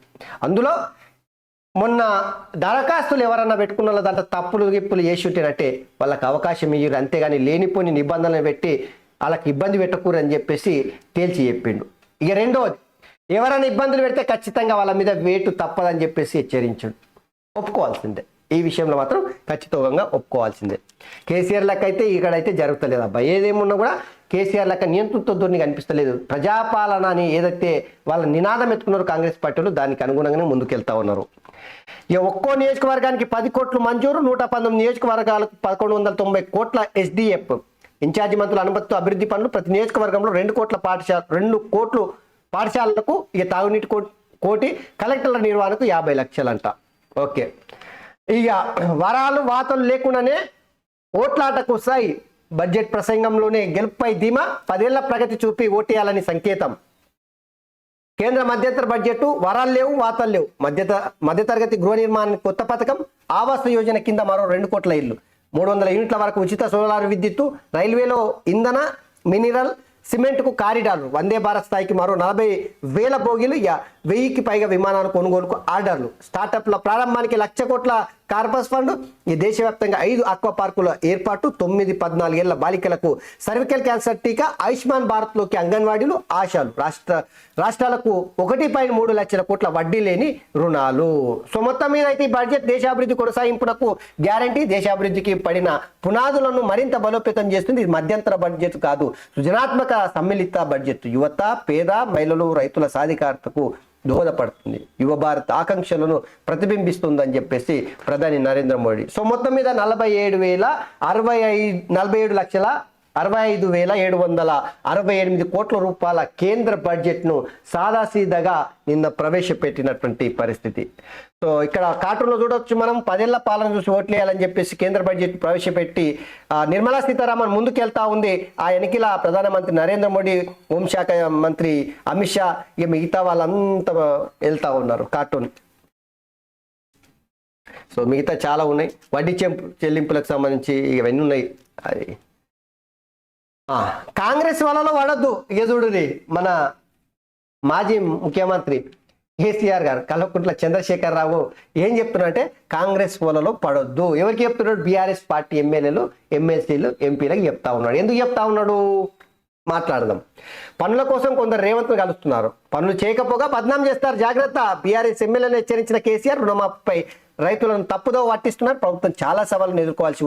అందులో మొన్న దరఖాస్తులు ఎవరన్నా పెట్టుకున్న దాంట్లో తప్పులు గిప్పులు చేసి ఉంటేనంటే వాళ్ళకి అవకాశం ఇయ్యరు, అంతేగాని లేనిపోని నిబంధనలు పెట్టి వాళ్ళకి ఇబ్బంది పెట్టకూరు అని చెప్పేసి తేల్చి చెప్పిండు. ఇక రెండవది, ఎవరైనా ఇబ్బందులు పెడితే ఖచ్చితంగా వాళ్ళ మీద వేటు తప్పదని చెప్పేసి హెచ్చరించాడు. ఒప్పుకోవాల్సిందే, ఈ విషయంలో మాత్రం ఖచ్చితంగా ఒప్పుకోవాల్సిందే. కేసీఆర్ లెక్క అయితే ఇక్కడైతే జరుగుతలేదు అబ్బా. ఏదేమున్నా కూడా కేసీఆర్ లెక్క నియంతృత్వ ధోరణి కనిపిస్తలేదు. ప్రజాపాలన అని ఏదైతే వాళ్ళ నినాదం ఎత్తుకున్నారో కాంగ్రెస్ పార్టీలు దానికి అనుగుణంగానే ముందుకెళ్తా ఉన్నారు. ఇక ఒక్కో నియోజకవర్గానికి 10 కోట్లు మంజూరు, 119 నియోజకవర్గాలకు 1190 కోట్ల ఎస్డిఎఫ్. ఇన్ఛార్జి మంత్రుల అనుమతితో అభివృద్ధి పనులు, ప్రతి నియోజకవర్గంలో 2 కోట్లు పాఠశాలలకు, ఇక తాగునీటి కోటి, కలెక్టర్ల నిర్వహణకు 50 లక్షలంట. ఓకే, ఇక వరాలు వాతలు లేకుండానే ఓట్లాటకు సాయి, బడ్జెట్ ప్రసంగంలోనే గెలుపుపై ధీమా, 10 ఏళ్ల ప్రగతి చూపి ఓటేయాలని సంకేతం. కేంద్ర మధ్యంతర బడ్జెట్, వరాలు లేవు వాతలు లేవు, మధ్యతరగతి గృహ నిర్మాణానికి కొత్త పథకం, ఆవాస యోజన కింద మరో 2 కోట్ల ఇళ్లు, 300 యూనిట్ల వరకు ఉచిత సోలార్ విద్యుత్తు, రైల్వేలో ఇంధన మినరల్ సిమెంట్కు కారిడార్లు, వందే భారత్ స్థాయికి మరో 40,000 బోగీలు, 1000కి పైగా విమానాల కొనుగోలుకు ఆర్డర్లు, స్టార్టప్ల ప్రారంభానికి 1,00,000 కోట్ల కార్పస్ ఫండ్, ఈ దేశవ్యాప్తంగా 5 ఆక్వా పార్కుల ఏర్పాటు, 9-14 ఏళ్ల బాలికలకు సర్వికల్ క్యాన్సర్ టీకా, ఆయుష్మాన్ భారత్లోకి అంగన్వాడీలు, ఆశాలు, రాష్ట్రాలకు 1.3 లక్షల కోట్ల వడ్డీ లేని రుణాలు. సో మొత్తం మీద అయితే ఈ బడ్జెట్ దేశాభివృద్ధి కొనసాగింపునకు గ్యారంటీ, దేశాభివృద్ధికి పడిన పునాదులను మరింత బలోపేతం చేస్తుంది. ఇది మధ్యంతర బడ్జెట్ కాదు, సృజనాత్మక సమ్మిళిత బడ్జెట్. యువత, పేద, మహిళలు, రైతుల సాధికారతకు దోహదపడుతుంది, యువ భారత్ ఆకాంక్షలను ప్రతిబింబిస్తుందని చెప్పేసి ప్రధాని నరేంద్ర మోడీ. సో మొత్తం మీద 47,768 కోట్ల రూపాయల కేంద్ర బడ్జెట్ను సాదాసీదాగా నిన్న ప్రవేశపెట్టినటువంటి పరిస్థితి. సో ఇక్కడ కార్టూన్లో చూడొచ్చు మనం, 10 ఏళ్ల పాలన చూసి ఓట్లేయాలని చెప్పేసి కేంద్ర బడ్జెట్ ప్రవేశపెట్టి నిర్మలా సీతారామన్ ముందుకెళ్తా ఉంది. ఆ ఎన్నికల ప్రధానమంత్రి నరేంద్ర మోడీ, హోంశాఖ మంత్రి అమిత్ షా, ఇక మిగతా వాళ్ళంతా వెళ్తా ఉన్నారు కార్టూన్. సో మిగతా చాలా ఉన్నాయి, వడ్డీ చెల్లింపులకు సంబంధించి ఇవన్నీ ఉన్నాయి. అది కాంగ్రెస్ వలలో పడద్దు. ఇక చూడుది, మన మాజీ ముఖ్యమంత్రి కేసీఆర్ గారు, కల్వకుంట్ల చంద్రశేఖరరావు ఏం చెప్తున్నారంటే కాంగ్రెస్ వలలో పడొద్దు. ఎవరికి చెప్తున్నాడు? బీఆర్ఎస్ పార్టీ ఎమ్మెల్యేలు, ఎమ్మెల్సీలు, ఎంపీలకు చెప్తా ఉన్నాడు. ఎందుకు చెప్తా ఉన్నాడు? మాట్లాడదాం. పనుల కోసం కొందరు రేవంత్ను కలుస్తున్నారు, పనులు చేయకపోగా బద్నాం చేస్తారు, జాగ్రత్త. బీఆర్ఎస్ ఎమ్మెల్యేలను హెచ్చరించిన కేసీఆర్ రుణమాఫీపై రైతులను తప్పుదో పట్టిస్తున్నారు. ప్రభుత్వం చాలా సవాళ్ళను ఎదుర్కోవాల్సి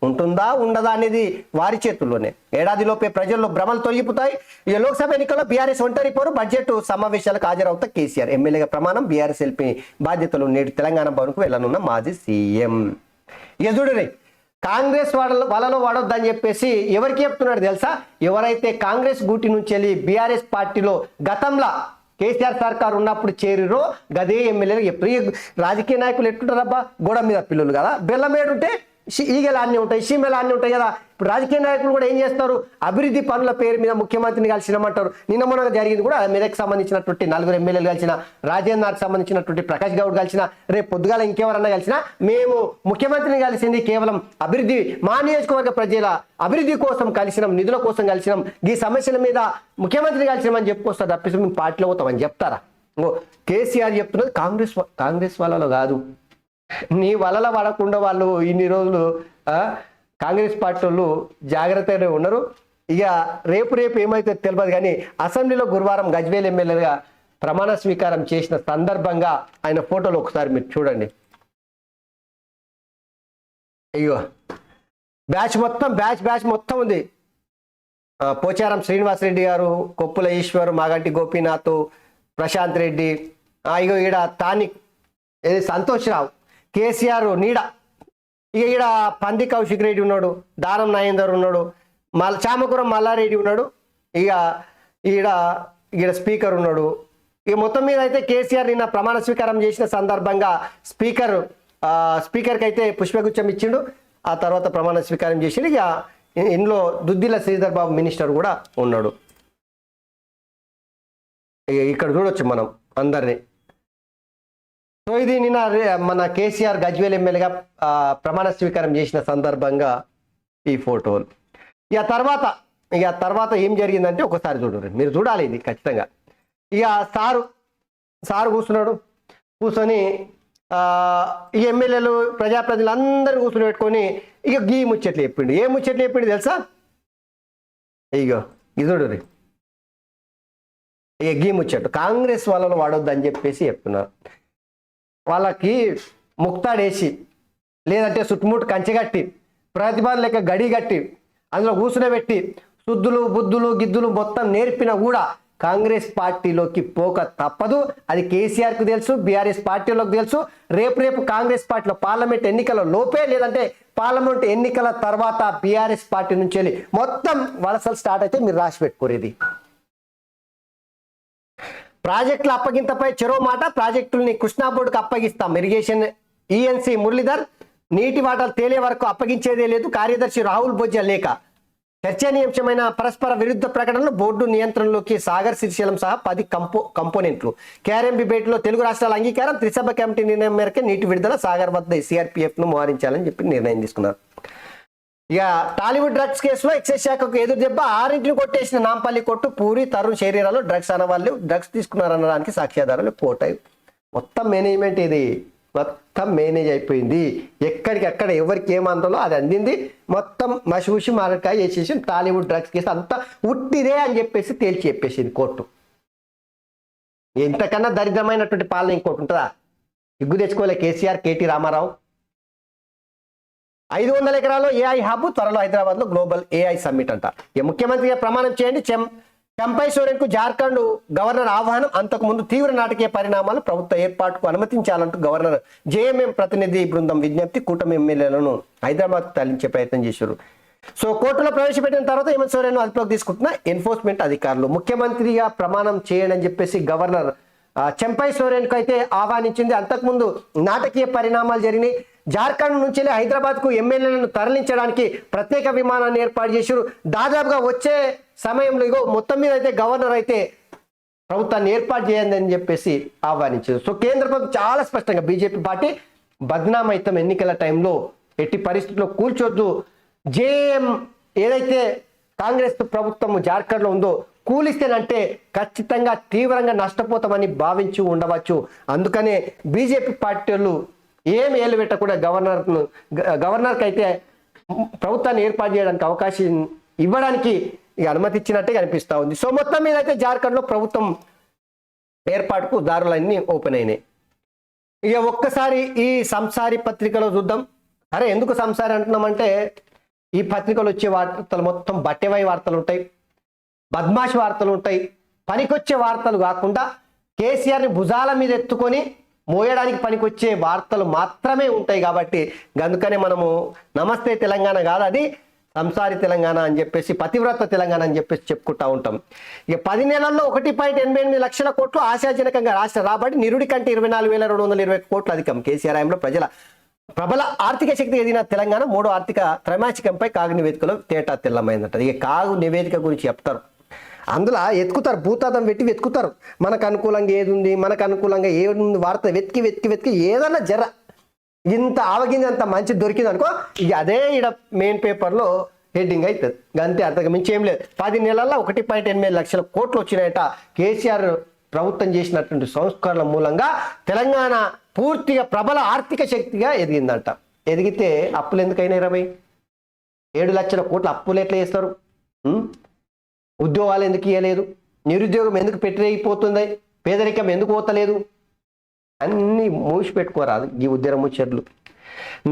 ఉంటుందా ఉండదా అనేది వారి చేతుల్లోనే. ఏడాదిలోపే ప్రజల్లో భ్రమలు తొలగిపోతాయి. ఈ లోక్సభ ఎన్నికల్లో బీఆర్ఎస్ ఒంటరి పోరు, బడ్జెట్ సమావేశాలకు హాజరవుతా కేసీఆర్, ఎమ్మెల్యేగా ప్రమాణం, బీఆర్ఎస్ ఎల్పీ బాధ్యతలు. నేడు తెలంగాణ భవన్కు వెళ్లనున్న మాజీ సీఎం. ఇక చూడండి, కాంగ్రెస్ వాళ్ళలో వాడొద్దని చెప్పేసి ఎవరికి చెప్తున్నాడు తెలుసా? ఎవరైతే కాంగ్రెస్ గూటి నుంచి వెళ్ళి బీఆర్ఎస్ పార్టీలో గతంలో కేసీఆర్ సర్కార్ ఉన్నప్పుడు చేరిరో గదే ఎమ్మెల్యేలు చెప్తారు. రాజకీయ నాయకులు ఎట్టుంటారబ్బా, గోడ మీద పిల్లలు కదా, బెల్లమేడు ఉంటే ఈగలు అన్నీ ఉంటాయి, సీమెలు అన్నీ ఉంటాయి కదా. ఇప్పుడు రాజకీయ నాయకులు కూడా ఏం చేస్తారు? అభివృద్ధి పనుల పేరు మీద ముఖ్యమంత్రిని కలిసినామంటారు. నిన్న మొన్న జరిగింది కూడా మెదక్ సంబంధించినటువంటి 4 ఎమ్మెల్యేలు కలిసిన, రాజేందర్కి సంబంధించినటువంటి ప్రకాష్ గౌడ్ కలిసిన, రేపు పొద్దుగాల ఇంకెవరన్నా కలిసినా మేము ముఖ్యమంత్రిని కలిసింది కేవలం అభివృద్ధి, మా నియోజకవర్గ ప్రజల అభివృద్ధి కోసం కలిసినాం, నిధుల కోసం కలిసినాం, ఈ సమస్యల మీద ముఖ్యమంత్రిని కలిసినామని చెప్పుకొస్తారు తప్పిస్తే మేము పార్టీలో పోతామని చెప్తారా? కేసీఆర్ చెప్తున్నది కాంగ్రెస్ వాళ్ళలో కాదు. నీ వలల పడకుండా వాళ్ళు ఇన్ని రోజులు కాంగ్రెస్ పార్టీ వాళ్ళు జాగ్రత్తగానే ఉన్నారు. ఇక రేపు ఏమైతే తెలియదు కానీ అసెంబ్లీలో గురువారం గజ్వేల్ ఎమ్మెల్యేగా ప్రమాణ స్వీకారం చేసిన సందర్భంగా ఆయన ఫోటోలు ఒకసారి మీరు చూడండి. అయ్యో బ్యాచ్ మొత్తం ఉంది. పోచారం శ్రీనివాసరెడ్డి గారు, కొప్పుల ఈశ్వర్, మాగంటి గోపీనాథ్, ప్రశాంత్ రెడ్డి, ఇగో ఈడ తానిక్, సంతోష్ రావు, కేసీఆర్ నీడ. ఇక ఈడ పంది కౌశిక్ రెడ్డి ఉన్నాడు, దానం నాగేందర్ ఉన్నాడు, చామకూరం మల్లారెడ్డి ఉన్నాడు, ఇక ఈడ స్పీకర్ ఉన్నాడు. ఇక మొత్తం మీద అయితే కేసీఆర్ నిన్న ప్రమాణ స్వీకారం చేసిన సందర్భంగా స్పీకర్కి అయితే పుష్పగుచ్చం ఇచ్చిండు. ఆ తర్వాత ప్రమాణ స్వీకారం చేసిండు. ఇక ఇందులో దుద్దిల శ్రీధర్ బాబు మినిస్టర్ కూడా ఉన్నాడు. ఇక్కడ చూడొచ్చు మనం అందరినీ. సో ఇది నిన్న మన కేసీఆర్ గజ్వేల్ ఎమ్మెల్యేగా ప్రమాణ స్వీకారం చేసిన సందర్భంగా ఈ ఫోటోలు. ఇక తర్వాత ఏం జరిగిందంటే ఒకసారి చూడండి, మీరు చూడాలి ఇది ఖచ్చితంగా. ఇక సారు కూర్చొని ఈ ఎమ్మెల్యేలు ప్రజాప్రతినిధులు అందరూ కూర్చొని పెట్టుకొని ఇక గీ ముచ్చట్లు చెప్పిండు. ఏ ముచ్చట్లు చెప్పిండు తెలుసా? ఇగో ఇది చూడండి, ఇక గీ ముచ్చట్టు కాంగ్రెస్ వాళ్ళను వాడొద్దని చెప్పేసి చెప్తున్నారు. వాళ్ళకి ముక్తాడేసి లేదంటే చుట్టుముట్టు కంచెగట్టి ప్రతిభాన్ లెక్క గడి కట్టి అందులో కూర్చునబెట్టి శుద్ధులు బుద్ధులు గిద్దులు మొత్తం నేర్పినా కూడా కాంగ్రెస్ పార్టీలోకి పోక తప్పదు. అది కేసీఆర్కు తెలుసు, బీఆర్ఎస్ పార్టీలోకి తెలుసు. రేపు కాంగ్రెస్ పార్టీలో పార్లమెంట్ ఎన్నికల లోపే లేదంటే పార్లమెంట్ ఎన్నికల తర్వాత బీఆర్ఎస్ పార్టీ నుంచి వెళ్ళి మొత్తం వలసలు స్టార్ట్ అయితే మీరు రాసి పెట్టుకోరేది. ప్రాజెక్టుల అప్పగింతపై చెరో మాట, ప్రాజెక్టుల్ని కృష్ణా బోర్డుకు అప్పగిస్తాం. ఇరిగేషన్ ఈఎన్సీ మురళీధర్ నీటి వాటాలు తేలే వరకు అప్పగించేదే లేదు. కార్యదర్శి రాహుల్ బొజ్జా లేఖ. చర్చనీయాంశమైన పరస్పర విరుద్ధ ప్రకటనలు బోర్డు నియంత్రణలోకి సాగర్ శ్రీశైలం సహా 10 కంపోనెంట్లు. కేఆర్ఎంబీ భేటీలో తెలుగు రాష్ట్రాల అంగీకారం. త్రిసభ కమిటీ నిర్ణయం మేరకు నీటి విడుదల సాగర్ వద్ద సిఆర్పిఎఫ్ ను మోహరించాలని చెప్పి నిర్ణయం తీసుకున్నారు. ఇక టాలీవుడ్ డ్రగ్స్ కేసులో ఎక్సైజ్ శాఖకు ఎదురు దెబ్బ. 6 కొట్టేసిన నాంపల్లి కొట్టు. పూరి తరుణ్ శరీరాల్లో డ్రగ్స్ అన్నవాళ్ళు డ్రగ్స్ తీసుకున్నారనడానికి సాక్ష్యాధారాలు కోటాయి. మొత్తం మేనేజ్మెంట్ ఇది మొత్తం మేనేజ్ అయిపోయింది. ఎక్కడికక్కడ ఎవరికి ఏమందో అది అందింది. మొత్తం మసిమూసి మారకాయ చేసేసి టాలీవుడ్ డ్రగ్స్ కేసు అంతా ఉట్టిదే అని చెప్పేసి తేల్చి చెప్పేసింది కోర్టు. ఎంతకన్నా దరిద్రమైనటువంటి పాలన ఇంకోటి ఉంటుందా? సిగ్గు తెచ్చుకోలే కేసీఆర్, కేటీ రామారావు. 500 ఎకరాల్లో ఏఐ హబ్. త్వరలో హైదరాబాద్లో గ్లోబల్ ఏఐ సమ్మిట్ అంట. ఇక ముఖ్యమంత్రిగా ప్రమాణం చేయండి. చంపై సోరెన్కు జార్ఖండ్ గవర్నర్ ఆహ్వానం. అంతకుముందు తీవ్ర నాటకీయ పరిణామాలు, ప్రభుత్వ ఏర్పాటుకు అనుమతించాలంటూ గవర్నర్ జేఎంఎం ప్రతినిధి బృందం విజ్ఞప్తి. కూటమి ఎమ్మెల్యేలను హైదరాబాద్కు తరలించే ప్రయత్నం చేశారు. సో కోర్టులో ప్రవేశపెట్టిన తర్వాత హేమంత్ సోరెన్ అదుపులోకి తీసుకుంటున్న ఎన్ఫోర్స్మెంట్ అధికారులు. ముఖ్యమంత్రిగా ప్రమాణం చేయని చెప్పేసి గవర్నర్ చంపై సోరెన్కు అయితే ఆహ్వానించింది. అంతకుముందు నాటకీయ పరిణామాలు జరిగినాయి. జార్ఖండ్ నుంచి హైదరాబాద్కు ఎమ్మెల్యేలను తరలించడానికి ప్రత్యేక విమానాన్ని ఏర్పాటు చేశారు. దాదాపుగా వచ్చే సమయంలో ఇగో మొత్తం మీద అయితే గవర్నర్ అయితే ప్రభుత్వాన్ని ఏర్పాటు చేయండి అని చెప్పేసి ఆహ్వానించారు. సో కేంద్ర ప్రభుత్వం చాలా స్పష్టంగా బీజేపీ పార్టీ బద్నామైతం ఎన్నికల టైంలో ఎట్టి పరిస్థితుల్లో కూల్చొద్దు. జేఎం ఏదైతే కాంగ్రెస్ ప్రభుత్వం జార్ఖండ్లో ఉందో కూలిస్తేనంటే ఖచ్చితంగా తీవ్రంగా నష్టపోతామని భావించి ఉండవచ్చు. అందుకనే బీజేపీ పార్టీలు ఏం ఏలు పెట్టకుండా గవర్నర్కి అయితే ప్రభుత్వాన్ని ఏర్పాటు చేయడానికి అవకాశం ఇవ్వడానికి అనుమతి ఇచ్చినట్టే కనిపిస్తూ ఉంది. సో మొత్తం మీద అయితే జార్ఖండ్లో ప్రభుత్వం ఏర్పాటుకు దారులన్నీ ఓపెన్ అయినాయి. ఇక ఒక్కసారి ఈ సంసారి పత్రికలో చూద్దాం. అరే ఎందుకు సంసారి అంటున్నామంటే ఈ పత్రికలు వచ్చే వార్తలు మొత్తం బట్టెవాయి వార్తలు ఉంటాయి, బద్మాషి వార్తలు ఉంటాయి. పనికొచ్చే వార్తలు కాకుండా కేసీఆర్ని భుజాల మీద ఎత్తుకొని మోయడానికి పనికొచ్చే వార్తలు మాత్రమే ఉంటాయి. కాబట్టి అందుకనే మనము నమస్తే తెలంగాణ కాదు, అది సంసారి తెలంగాణ అని చెప్పేసి, పతివ్రత తెలంగాణ అని చెప్పేసి చెప్పుకుంటా ఉంటాం. ఇక 10 నెలల్లో 1.88 లక్షల కోట్లు ఆశాజనకంగా రాష్ట్ర రాబడి. నిరుడి కంటే 24,220 కోట్లు అధికం. కేసీఆర్ హయాంలో ప్రబల ఆర్థిక శక్తి ఎదిగిన తెలంగాణ 3వ ఆర్థిక త్రైమాసికంపై కాగు నివేదికలో తేటా తెల్లమైందట. ఇక కాగు నివేదిక గురించి చెప్తారు, అందులో ఎత్తుకుతారు, భూతాదం పెట్టి వెతుకుతారు. మనకు అనుకూలంగా ఏది ఉంది, మనకు అనుకూలంగా ఏది ఉంది వార్త వెతికి ఏదన్నా జర ఇంత ఆవగింది అంత మంచి దొరికింది అనుకో, ఇక అదే ఇక్కడ మెయిన్ పేపర్లో హెడ్డింగ్ అవుతుంది. అంతే, అంతకు మించి ఏం లేదు. 10 నెలల్లో 1.8 లక్షల కోట్లు వచ్చినాయట. కేసీఆర్ ప్రభుత్వం చేసినటువంటి సంస్కరణల మూలంగా తెలంగాణ పూర్తిగా ప్రబల ఆర్థిక శక్తిగా ఎదిగిందంట. ఎదిగితే అప్పులు ఎందుకైనా 7 లక్షల కోట్ల అప్పులు ఎట్లా చేస్తారు? ఉద్యోగాలు ఎందుకు ఇవ్వలేదు? నిరుద్యోగం ఎందుకు పెట్టిపోతుంది? పేదరికం ఎందుకు పోతలేదు? అన్నీ మూసి పెట్టుకోరాదు ఈ ఉద్యమ ముచ్చట్లు.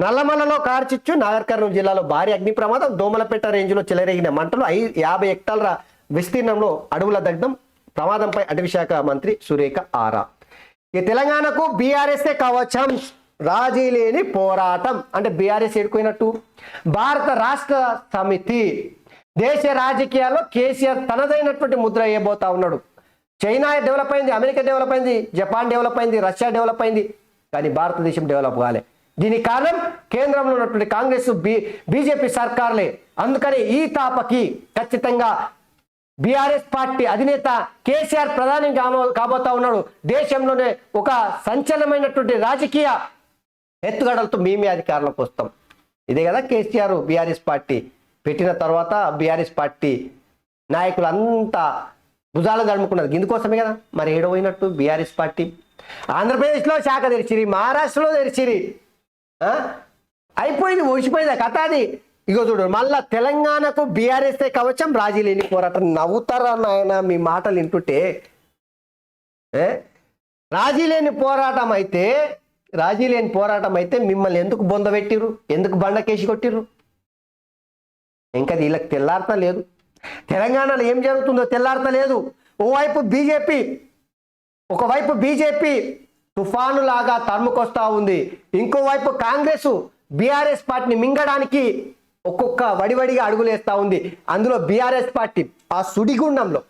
నల్లమలలో కార్చిచ్చు. నాగర్ కర్నూలు జిల్లాలో భారీ అగ్ని ప్రమాదం. దోమలపేట రేంజ్లో చెలరేగిన మంటలు. 50 హెక్టార్ల విస్తీర్ణంలో అడవుల దగ్ధం. ప్రమాదంపై అటవీ శాఖ మంత్రి సురేఖ ఆరా. ఈ తెలంగాణకు బీఆర్ఎస్ఏ కవచం. రాజీ లేని పోరాటం అంటే బీఆర్ఎస్ ఎడుకోయినట్టు. భారత రాష్ట్ర సమితి దేశ రాజకీయాల్లో కేసీఆర్ తనదైనటువంటి ముద్ర వేయబోతా ఉన్నాడు. చైనా డెవలప్ అయింది, అమెరికా డెవలప్ అయింది, జపాన్ డెవలప్ అయింది, రష్యా డెవలప్ అయింది, కానీ భారతదేశం డెవలప్ కాలే. దీనికి కారణం కేంద్రంలో ఉన్నటువంటి కాంగ్రెస్ బీజేపీ సర్కార్లే. అందుకని ఈ తాపకి ఖచ్చితంగా బీఆర్ఎస్ పార్టీ అధినేత కేసీఆర్ ప్రధాని కాబోతా ఉన్నాడు. దేశంలోనే ఒక సంచలనమైనటువంటి రాజకీయ ఎత్తుగడలతో మేమే అధికారంలోకి వస్తాం. ఇదే కదా కేసీఆర్ బీఆర్ఎస్ పార్టీ పెట్టిన తర్వాత బీఆర్ఎస్ పార్టీ నాయకులంతా భుజాలు దడుముకున్నారు ఇందుకోసమే కదా. మరి ఏడవైనట్టు బీఆర్ఎస్ పార్టీ ఆంధ్రప్రదేశ్లో శాఖ తెరిచిరి, మహారాష్ట్రలో తెరిచిరి, అయిపోయింది, ఒడిచిపోయింది కథ అది. ఇగో చూడు మళ్ళా తెలంగాణకు బీఆర్ఎస్ కవచం, రాజీ లేని పోరాటం. నవ్వుతారా నాయన మీ మాటలు వింటుంటే. రాజీ లేని పోరాటం అయితే మిమ్మల్ని ఎందుకు బొందబెట్టిర్రు, ఎందుకు బండకేసి కొట్టిర్రు? ఇంకా వీళ్ళకి తెల్లారతా లేదు. తెలంగాణలో ఏం జరుగుతుందో తెల్లారతా లేదు. ఒకవైపు బీజేపీ తుఫాను లాగా తరుముకొస్తా ఉంది, ఇంకోవైపు కాంగ్రెస్ బీఆర్ఎస్ పార్టీని మింగడానికి ఒక్కొక్క వడివడిగా అడుగులేస్తా ఉంది. అందులో బీఆర్ఎస్ పార్టీ ఆ సుడిగుండంలో,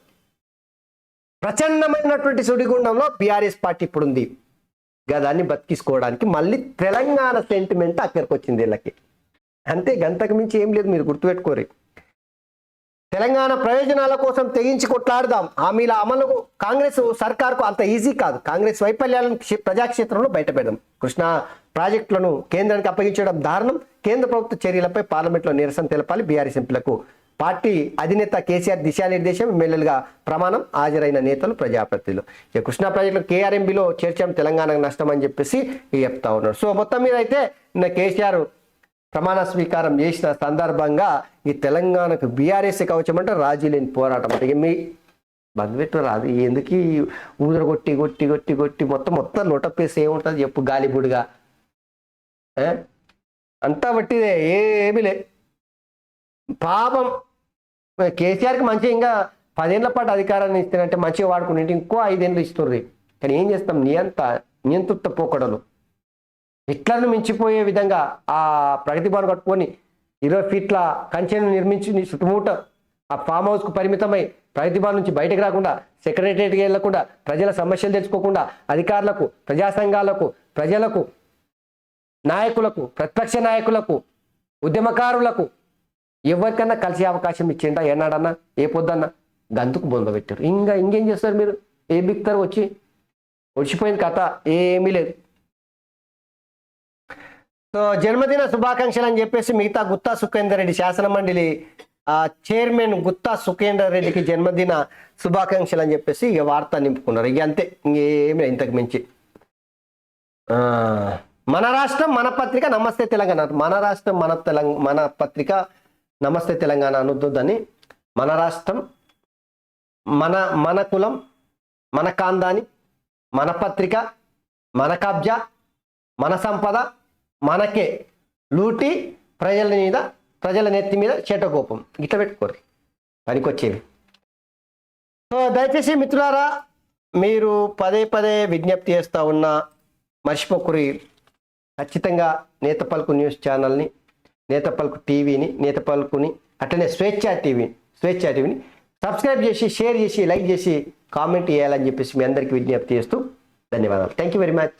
ప్రచండమైనటువంటి సుడిగుండంలో బీఆర్ఎస్ పార్టీ ఇప్పుడు ఉంది. గదాన్ని బతికించుకోవడానికి మళ్ళీ తెలంగాణ సెంటిమెంట్ అక్కడికి వచ్చింది వీళ్ళకి. అంతే, గంతకు మించి ఏం లేదు. మీరు గుర్తుపెట్టుకోరు. తెలంగాణ ప్రయోజనాల కోసం తెగించి కొట్లాడదాం. హామీల అమలుకు కాంగ్రెస్ సర్కార్కు అంత ఈజీ కాదు. కాంగ్రెస్ వైఫల్యాలను ప్రజాక్షేత్రంలో బయటపెడదాం. కృష్ణా ప్రాజెక్టులను కేంద్రానికి అప్పగించడం దారుణం. కేంద్ర ప్రభుత్వ చర్యలపై పార్లమెంట్లో నిరసన తెలపాలి. బీఆర్ఎస్ ఎంపీలకు పార్టీ అధినేత కేసీఆర్ దిశానిర్దేశం. ఎమ్మెల్యేలుగా ప్రమాణం. హాజరైన నేతలు, ప్రజాప్రతినిధులు. ఇక కృష్ణా ప్రాజెక్టులో కేఆర్ఎంబీలో చేర్చాం, తెలంగాణకు నష్టం అని చెప్పేసి చెప్తా ఉన్నారు. సో మొత్తం మీద అయితే నిన్న కేసీఆర్ ప్రమాణ స్వీకారం చేసిన సందర్భంగా ఈ తెలంగాణకు బీఆర్ఎస్ కవచం అంటే రాజీ లేని పోరాటం అంటే మీ బంధుపెట్టు రాదు. ఎందుకు ఊదర కొట్టి కొట్టి కొట్టి కొట్టి మొత్తం నోటప్పేసి ఏముంటుంది చెప్పు, గాలిబుడిగా అంతా బట్టిదే, ఏమీ లే. పాపం కేసీఆర్కి మంచిగా ఇంకా 10 ఏళ్ల పాటు అధికారాన్ని ఇస్తానంటే మంచిగా వాడుకుని ఇంకో 5 ఏళ్ళు ఇస్తుంది. కానీ ఏం చేస్తాం, నియంతృత్వ పోకడలు హిట్లర్ను మించిపోయే విధంగా ఆ ప్రగతి భవన్ కట్టుకొని 20 ఫీట్ల కంచెను నిర్మించి చుట్టుముట్ట ఆ ఫామ్ హౌస్కు పరిమితమై ప్రగతి భవన్ నుంచి బయటకు రాకుండా, సెక్రటరియట్కి వెళ్లకుండా, ప్రజల సమస్యలు తెచ్చుకోకుండా, అధికారులకు, ప్రజా సంఘాలకు, ప్రజలకు, నాయకులకు, ప్రతిపక్ష నాయకులకు, ఉద్యమకారులకు ఎవరికన్నా కలిసే అవకాశం ఇచ్చిండా ఏనాడన్నా? ఏ పొద్దన్నా? గంతుకు బొందబెట్టారు. ఇంకేం చేస్తారు మీరు? ఏ బిక్తారు? వచ్చి ఒడిచిపోయింది కథ, ఏమీ లేదు. సో జన్మదిన శుభాకాంక్షలు అని చెప్పేసి మిగతా గుత్తా సుఖేందర్ రెడ్డి శాసన మండలి చైర్మన్ గుత్తా సుఖేందర్ రెడ్డికి జన్మదిన శుభాకాంక్షలు అని చెప్పేసి ఇక వార్త నింపుకున్నారు. ఇక అంతే, ఇంకేమీ ఇంతకు మించి. మన రాష్ట్రం మన పత్రిక నమస్తే తెలంగాణ, మన రాష్ట్రం మన పత్రిక నమస్తే తెలంగాణ అనొద్దని, మన రాష్ట్రం మన కులం మన కాందాని, మన పత్రిక మన కబ్జా, మన సంపద మనకే లూటి, ప్రజల నెత్తి మీద చేటకోపం ఇట్లా పెట్టుకోరు పనికొచ్చేవి. సో దయచేసి మిత్రులారా, మీరు పదే విజ్ఞప్తి చేస్తూ ఉన్న మర్చిపోకురి. ఖచ్చితంగా నేత పలుకు న్యూస్ ఛానల్ని, నేత పలుకు టీవీని, నేత పలుకుని అట్లనే స్వేచ్ఛా టీవీని సబ్స్క్రైబ్ చేసి, షేర్ చేసి, లైక్ చేసి, కామెంట్ చేయాలని చెప్పేసి మీ అందరికీ విజ్ఞప్తి చేస్తూ ధన్యవాదాలు. Thank you very much.